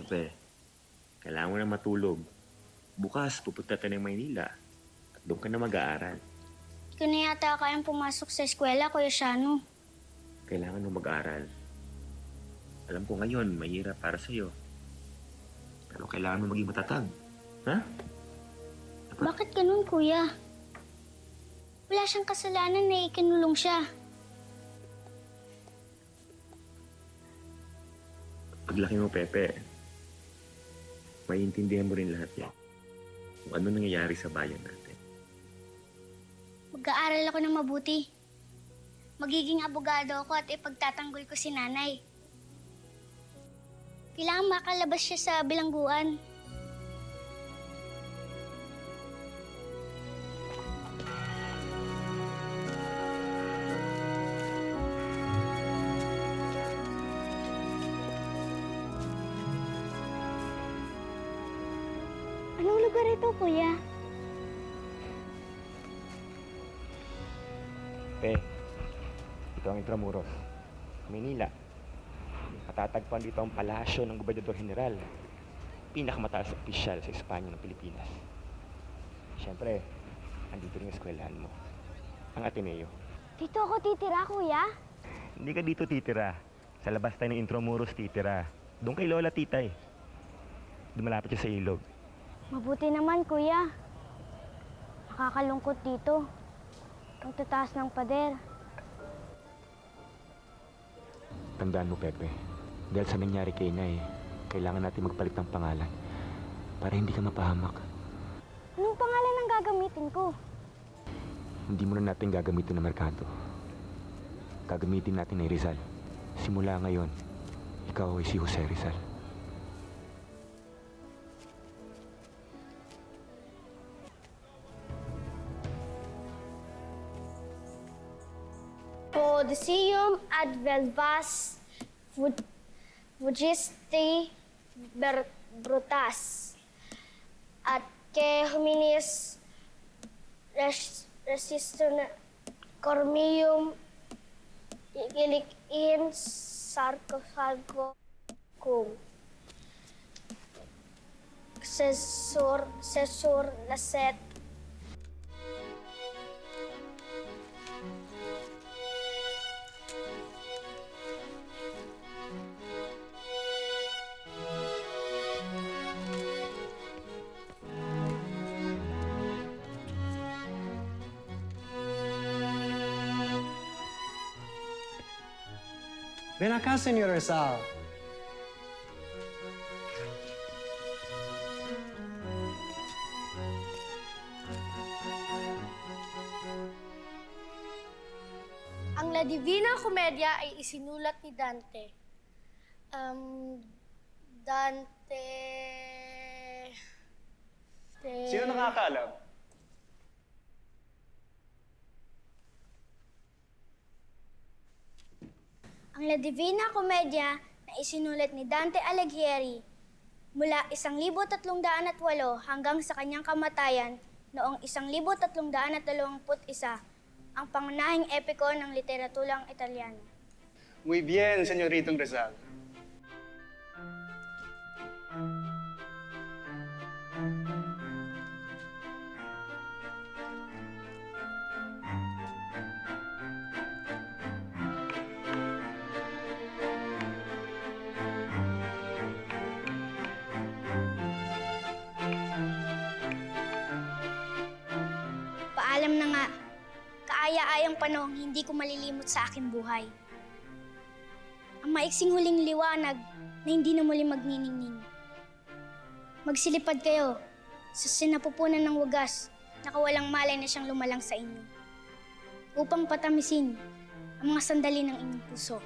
Pepe, kailangan mo na matulog. Bukas, pupunta tayo ng Maynila. At doon ka na mag-aaral. Hindi ko na yata kayang pumasok sa eskwela, Kuya Shano. Kailangan mo mag-aaral. Alam ko ngayon, mahirap para sa'yo. Pero kailangan mo maging matatag. Ha? Bakit ganun, Kuya? Wala siyang kasalanan na ikinulong siya. Paglaki mo, Pepe, maiintindihan mo rin lahat yan. Kung ano nangyayari sa bayan natin. Mag-aaral ako ng mabuti. Magiging abogado ako at ipagtatanggol ko si nanay. Kailangan makalabas siya sa bilangguan. Anong lugar ito, Kuya? Pepe, ito ang Intramuros, Manila. Katatagpuan dito ang palasyo ng Gobernador General. Pinakamataas na opisyal sa Espanya ng Pilipinas. Siyempre, andito rin ang eskwelahan mo. Ang Ateneo. Dito ako titira, Kuya. Hindi ka dito titira. Sa labas tayo ng Intramuros titira. Doon kay Lola Titay. Doon malapit siya sa ilog. Mabuti naman, Kuya. Nakakalungkot dito. Ang tataas ng pader. Tandaan mo, Pepe. Dahil sa nangyari kay Inay, kailangan natin magpalit ng pangalan para hindi ka mapahamak. Anong pangalan ang gagamitin ko? Hindi mo na natin gagamitin ng merkado. Gagamitin natin ay Rizal. Simula ngayon, ikaw ay si Jose Rizal. Codicium ad velvas Vugiste brutas at que hominis resistor cormium igilik in sarcophagum sesur laset. Ven acá, señor Rizal. Ang La Divina Commedia ay isinulat ni Dante. Dante... Sino nakakaalam? Ang La Divina Commedia na isinulat ni Dante Alighieri mula 1308 hanggang sa kanyang kamatayan noong 1321, ang pangunahing epiko ng literaturang Italyano. Muy bien, señoritong Rizal. Paalam na nga, kaaya-ayang panahong hindi ko malilimot sa aking buhay. Ang maiksing huling liwanag na hindi na muli magniningning. Magsilipad kayo sa sinapupunan ng wagas na kawalang malay na siyang lumalang sa inyo upang patamisin ang mga sandali ng inyong puso.